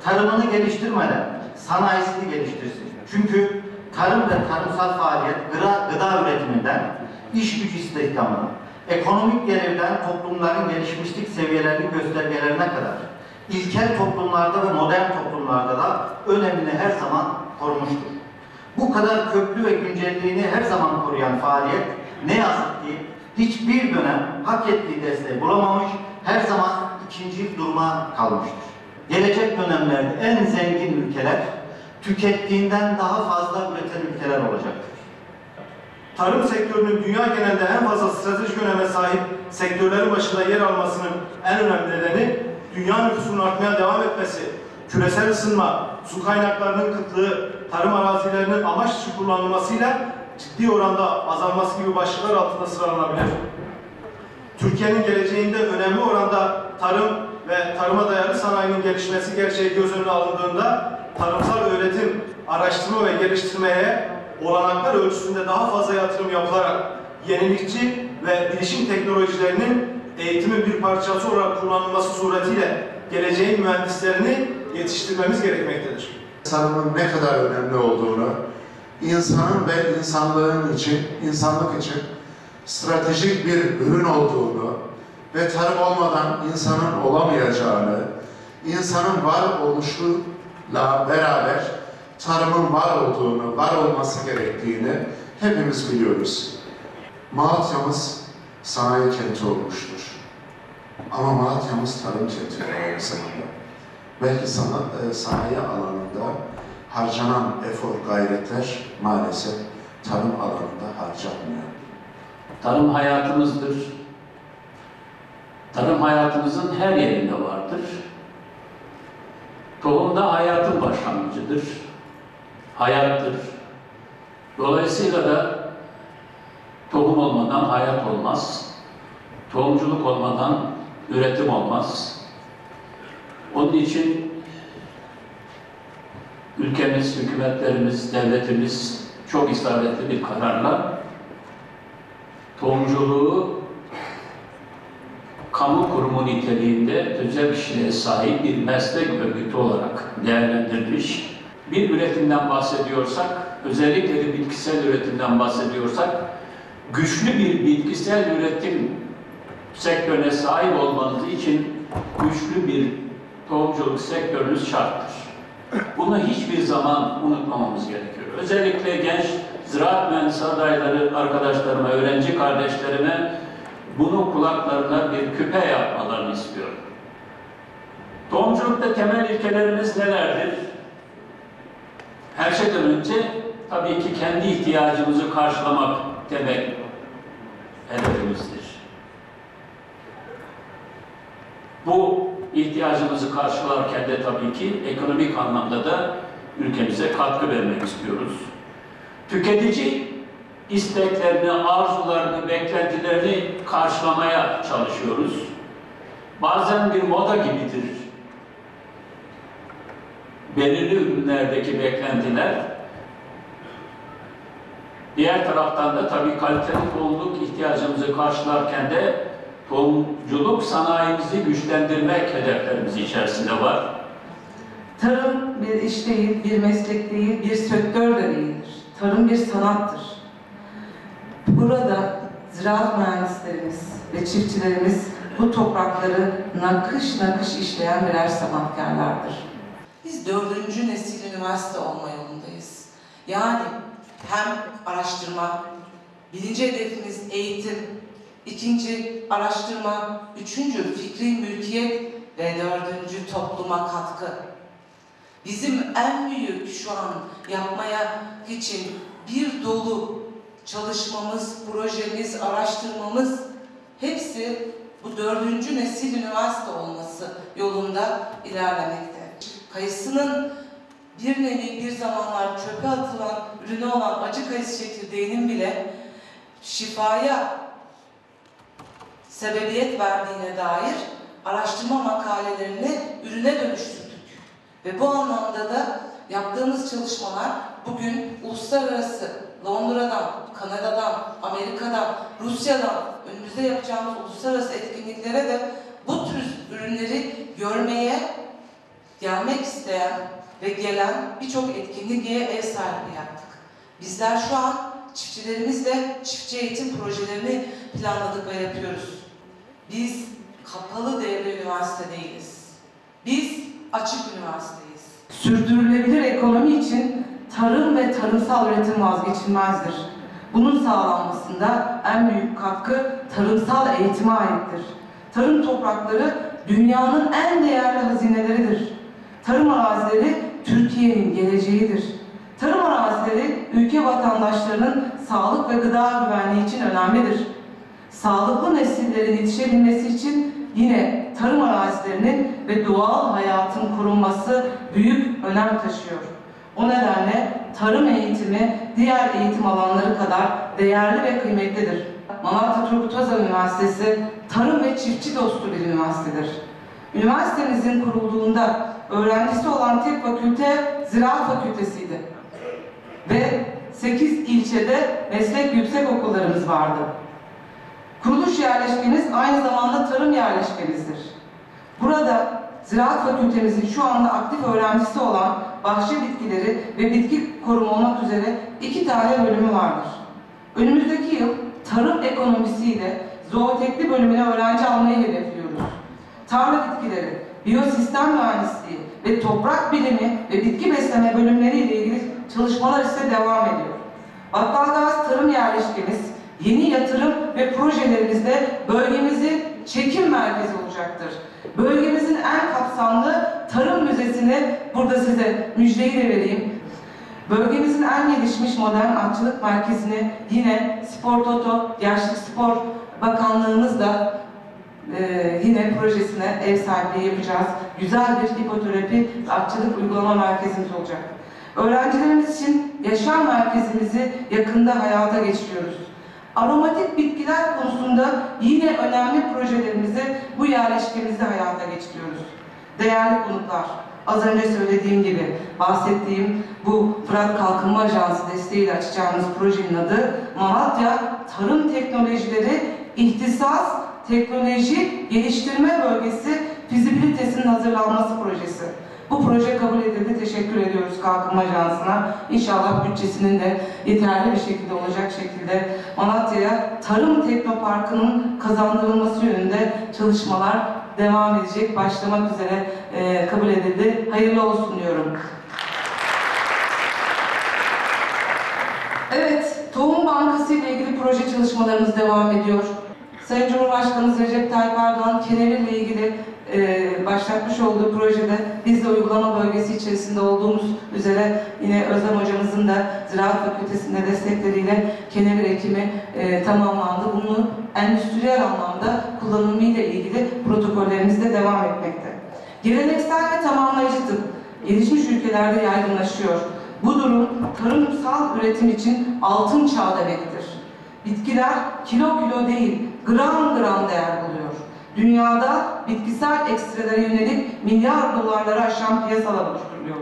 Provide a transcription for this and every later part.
tarımını geliştirmeden sanayisini geliştirsin. Çünkü tarım ve tarımsal faaliyet gıda üretiminden iş gücü istihdamına, ekonomik gelirden toplumların gelişmişlik seviyelerinin göstergelerine kadar ilkel toplumlarda ve modern toplumlarda da önemini her zaman korumuştur. Bu kadar köklü ve güncelliğini her zaman koruyan faaliyet ne yazık ki hiçbir dönem hak ettiği desteği bulamamış, her zaman ikinci duruma kalmıştır. Gelecek dönemlerde en zengin ülkeler tükettiğinden daha fazla üreten ülkeler olacaktır. Tarım sektörünün dünya genelinde en fazla stratejik öneme sahip sektörlerin başında yer almasının en önemli nedeni dünya nüfusunun artmaya devam etmesi, küresel ısınma, su kaynaklarının kıtlığı, tarım arazilerinin amaç dışı kullanılmasıyla ciddi oranda azalması gibi başlıklar altında sıralanabilir. Türkiye'nin geleceğinde önemli oranda tarım ve tarıma dayalı sanayinin gelişmesi gerçeği göz önüne alındığında tarımsal öğretim, araştırma ve geliştirmeye olanaklar ölçüsünde daha fazla yatırım yapılarak yenilikçi ve bilişim teknolojilerinin eğitimin bir parçası olarak kullanılması suretiyle geleceğin mühendislerini yetiştirmemiz gerekmektedir. Tarımın ne kadar önemli olduğunu, insanın ve insanlık için stratejik bir ürün olduğunu ve tarım olmadan insanın olamayacağını, insanın varoluşuyla beraber tarımın var olduğunu, var olması gerektiğini hepimiz biliyoruz. Malatya'mız sanayi kenti olmuştur. Ama Malatya'mız tarım kenti aynı zamanda. Belki sanayi alanında harcanan efor, gayretler maalesef tarım alanında harcanmıyor. Tarım hayatımızdır. Tarım hayatımızın her yerinde vardır. Tohum da hayatın başlangıcıdır. Hayattır. Dolayısıyla da tohum olmadan hayat olmaz. Tohumculuk olmadan üretim olmaz. Onun için ülkemiz, hükümetlerimiz, devletimiz çok isabetli bir kararla tohumculuğu kamu kurumu niteliğinde özel kişiliğe sahip bir meslek örgütü olarak değerlendirilmiş. Bir üretimden bahsediyorsak, özellikle de bitkisel üretimden bahsediyorsak, güçlü bir bitkisel üretim sektörüne sahip olmanız için güçlü bir tohumculuk sektörünüz şarttır. Bunu hiçbir zaman unutmamamız gerekiyor. Özellikle genç ziraat mühendisi adayları arkadaşlarıma, öğrenci kardeşlerime bunu kulaklarına bir küpe yapmalarını istiyorum. Tohumculukta temel ilkelerimiz nelerdir? Her şeyden önce tabii ki kendi ihtiyacımızı karşılamak temel hedefimizdir. Bu ihtiyacımızı karşılarken de tabii ki ekonomik anlamda da ülkemize katkı vermek istiyoruz. Tüketici isteklerini, arzularını, beklentilerini karşılamaya çalışıyoruz. Bazen bir moda gibidir. Belirli ürünlerdeki beklentiler. Diğer taraftan da tabii kaliteli tohumluk ihtiyacımızı karşılarken de tohumculuk sanayimizi güçlendirmek hedeflerimiz içerisinde var. Tarım bir iş değil, bir meslek değil, bir sektör de değildir. Tarım bir sanattır. Burada ziraat mühendislerimiz ve çiftçilerimiz bu toprakları nakış nakış işleyen birer sanatkarlardır. Biz 4. nesil üniversite olma yolundayız. Yani hem araştırma, birinci hedefimiz eğitim, ikinci araştırma, üçüncü fikri mülkiyet ve dördüncü topluma katkı. Bizim en büyük şu an yapmaya için bir dolu çalışmamız, projemiz, araştırmamız hepsi bu 4. nesil üniversite olması yolunda ilerlemekte. Kayısının bir nevi bir zamanlar çöpe atılan ürünü olan acı kayısı çekirdeğinin bile şifaya sebebiyet verdiğine dair araştırma makalelerini ürüne dönüştürdük. Ve bu anlamda da yaptığımız çalışmalar bugün uluslararası Londra'dan, Kanada'dan, Amerika'dan, Rusya'dan önümüzde yapacağımız uluslararası etkinliklere de bu tür ürünleri görmeye gelmek isteyen ve gelen birçok etkinliğe ev sahipliği yaptık. Bizler şu an çiftçilerimizle çiftçi eğitim projelerini planladık ve yapıyoruz. Biz kapalı devre üniversite değiliz. Biz açık üniversiteyiz. Sürdürülebilir ekonomi için tarım ve tarımsal üretim vazgeçilmezdir. Bunun sağlanmasında en büyük katkı tarımsal eğitime aittir. Tarım toprakları dünyanın en değerli hazineleridir. Tarım arazileri Türkiye'nin geleceğidir. Tarım arazileri ülke vatandaşlarının sağlık ve gıda güvenliği için önemlidir. Sağlıklı nesillerin yetişebilmesi için yine tarım arazilerinin ve doğal hayatın korunması büyük önem taşıyor. O nedenle tarım eğitimi diğer eğitim alanları kadar değerli ve kıymetlidir. Malatya Turgut Özal Üniversitesi tarım ve çiftçi dostu bir üniversitedir. Üniversitemizin kurulduğunda öğrencisi olan tek fakülte Ziraat Fakültesiydi. Ve 8 ilçede meslek yüksekokullarımız vardı. Kuruluş yerleşkemiz aynı zamanda tarım yerleşkemizdir. Burada Ziraat Fakültemizin şu anda aktif öğrencisi olan bahçe bitkileri ve bitki koruma olmak üzere 2 tane bölümü vardır. Önümüzdeki yıl tarım ekonomisiyle zooteknik bölümüne öğrenci almayı hedefliyoruz. Tarla bitkileri, biyosistem mühendisliği ve toprak bilimi ve bitki besleme bölümleri ile ilgili çalışmalar ise devam ediyor. Battalgazi Tarım Yerleşkemiz yeni yatırım ve projelerimizde bölgemizin çekim merkezi olacaktır. Bölgemizin en kapsamlı tarım müzesini burada size müjdeyi de vereyim. Bölgemizin en gelişmiş modern atçılık merkezini yine Spor Toto, Gençlik Spor Bakanlığımızla yine projesine ev sahipliği yapacağız. Güzel bir hipoterapi ve atçılık uygulama merkezimiz olacak. Öğrencilerimiz için yaşam merkezimizi yakında hayata geçiriyoruz. Aromatik bitkiler konusunda yine önemli projelerimizi bu yerleşkemizde hayata geçiriyoruz. Değerli konuklar, az önce söylediğim gibi bahsettiğim bu Fırat Kalkınma Ajansı desteğiyle açacağımız projenin adı Malatya Tarım Teknolojileri İhtisas Teknoloji Geliştirme Bölgesi Fizibilitesinin hazırlanması projesi. Bu proje kabul edildi. Teşekkür ediyoruz Kalkınma Ajansı'na. İnşallah bütçesinin de yeterli bir şekilde olacak şekilde Malatya'ya Tarım Teknoparkı'nın kazandırılması yönünde çalışmalar devam edecek. Başlamak üzere kabul edildi. Hayırlı olsun diyorum. Evet, Tohum Bankası ile ilgili proje çalışmalarımız devam ediyor. Sayın Cumhurbaşkanımız Recep Tayyip Erdoğan kenevir ile ilgili başlatmış olduğu projede biz de uygulama bölgesi içerisinde olduğumuz üzere yine Özlem hocamızın da Ziraat Fakültesi'nde destekleriyle kenevir ekimi tamamlandı. Bunu endüstriyel anlamda kullanımıyla ilgili protokollerimiz de devam etmekte. Geleneksel ve tamamlayıcı tıp gelişmiş ülkelerde yaygınlaşıyor. Bu durum tarımsal üretim için altın çağ demektir. Bitkiler kilo kilo değil, gram gram değer buluyor. Dünyada bitkisel ekstrelere yönelik milyar dolarları aşan piyasalar oluşturuluyor.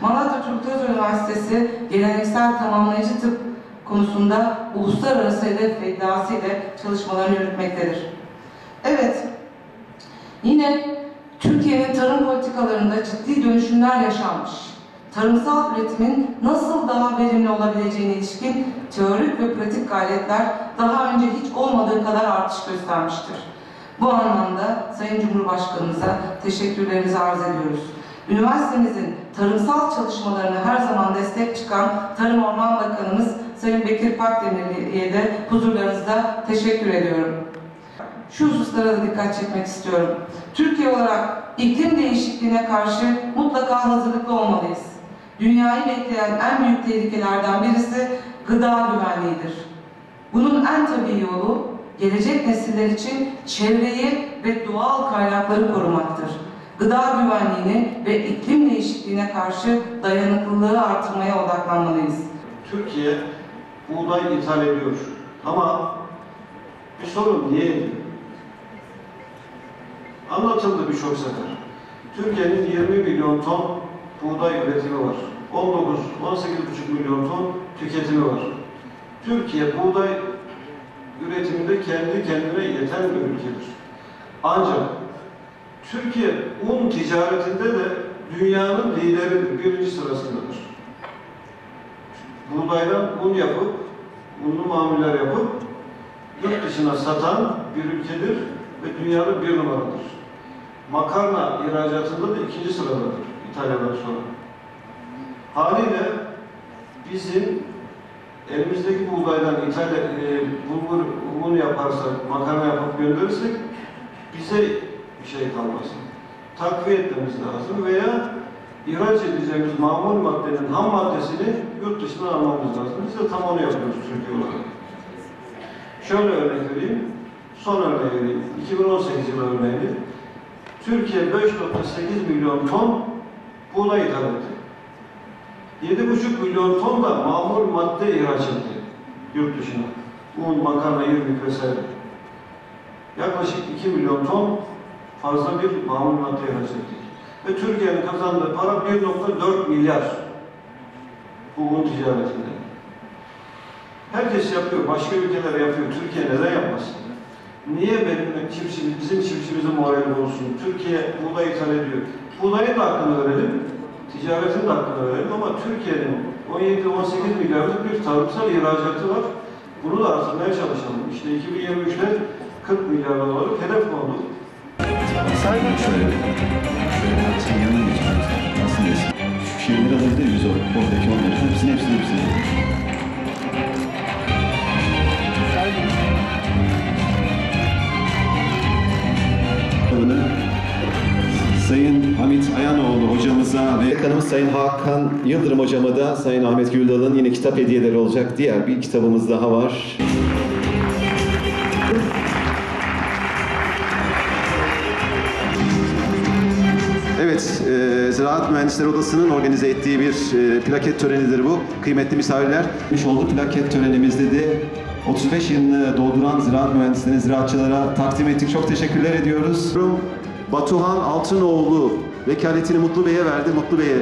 Malatya Turgut Özal Üniversitesi geleneksel tamamlayıcı tıp konusunda uluslararası hedef ve iddiası ile çalışmalarını yürütmektedir. Evet, yine Türkiye'nin tarım politikalarında ciddi dönüşümler yaşanmış. Tarımsal üretimin nasıl daha verimli olabileceğine ilişkin teorik ve pratik gayretler daha önce hiç olmadığı kadar artış göstermiştir. Bu anlamda Sayın Cumhurbaşkanımıza teşekkürlerimizi arz ediyoruz. Üniversitemizin tarımsal çalışmalarına her zaman destek çıkan Tarım Orman Bakanımız Sayın Bekir Pakdemirli'ye de huzurlarınızda teşekkür ediyorum. Şu hususlara da dikkat çekmek istiyorum. Türkiye olarak iklim değişikliğine karşı mutlaka hazırlıklı olmalıyız. Dünyayı bekleyen en büyük tehlikelerden birisi gıda güvenliğidir. Bunun en tabii yolu gelecek nesiller için çevreyi ve doğal kaynakları korumaktır. Gıda güvenliğini ve iklim değişikliğine karşı dayanıklılığı artırmaya odaklanmalıyız. Türkiye buğday ithal ediyor ama bir sorun niye ediyor? Anlatıldı birçok sefer. Türkiye'nin 20 milyon ton buğday üretimi var. 19-18,5 milyon ton tüketimi var. Türkiye buğday üretiminde kendi kendine yeten bir ülkedir. Ancak Türkiye un ticaretinde de dünyanın lideri birinci sırasındadır. Buğdaydan un yapıp, unlu mamuller yapıp yurt dışına satan bir ülkedir ve dünyada bir numaradır. Makarna ihracatında da ikinci sıradadır İtalya'dan sonra. Haliyle bizim elimizdeki buğdaydan bulgur un yaparsak, makarna yapıp gönderirsek bize bir şey kalmasın. Takviye etmemiz lazım veya ihraç edeceğimiz mamul maddenin ham maddesini yurt dışından almamız lazım. Biz de tam onu yapıyoruz Türkiye olarak. Şöyle örnek vereyim, son örneği vereyim. 2018 yılı örneğini. Türkiye 5.8 milyon ton buğday ithal etti. 7,5 milyon ton da mamul madde ihraç etti yurt dışına. Un, makarna, irmik vesaire. Yaklaşık 2 milyon ton fazla bir mamul madde ihraç ettik. Ve Türkiye'nin kazandığı para 1.4 milyar bu un ticaretinde. Herkes yapıyor, başka ülkeler yapıyor. Türkiye neden yapmasın? Niye bizim çiftçimizin morali olsun? Türkiye buğday ithal ediyor. Buğdayın da hakkını verelim, ticaretin de hakkını verelim ama Türkiye'nin 17-18 milyarlık bir tarımsal ihracatı var. Bunu da artırmaya çalışalım. İşte 2023'te 40 milyar dolarlık hedef kondu. Şöyle sen yanına geçiyorsun. Nasıl desin? Şu şeyleri alabilir miyiz oradaki onları? Hepsini Sayın Hamit Ayanoğlu hocamıza ve Bakanımız Sayın Hakan Yıldırım hocama da Sayın Ahmet Güldal'ın yine kitap hediyeleri olacak. Diğer bir kitabımız daha var. Evet, Ziraat Mühendisleri Odası'nın organize ettiği bir plaket törenidir bu. Kıymetli misafirler. Oldu plaket törenimizde de 35 yılını dolduran ziraat mühendislerine, ziraatçılara takdim ettik. Çok teşekkürler ediyoruz. Batuhan Altınoğlu vekaletini Mutlu Bey'e verdi. Mutlu Bey'e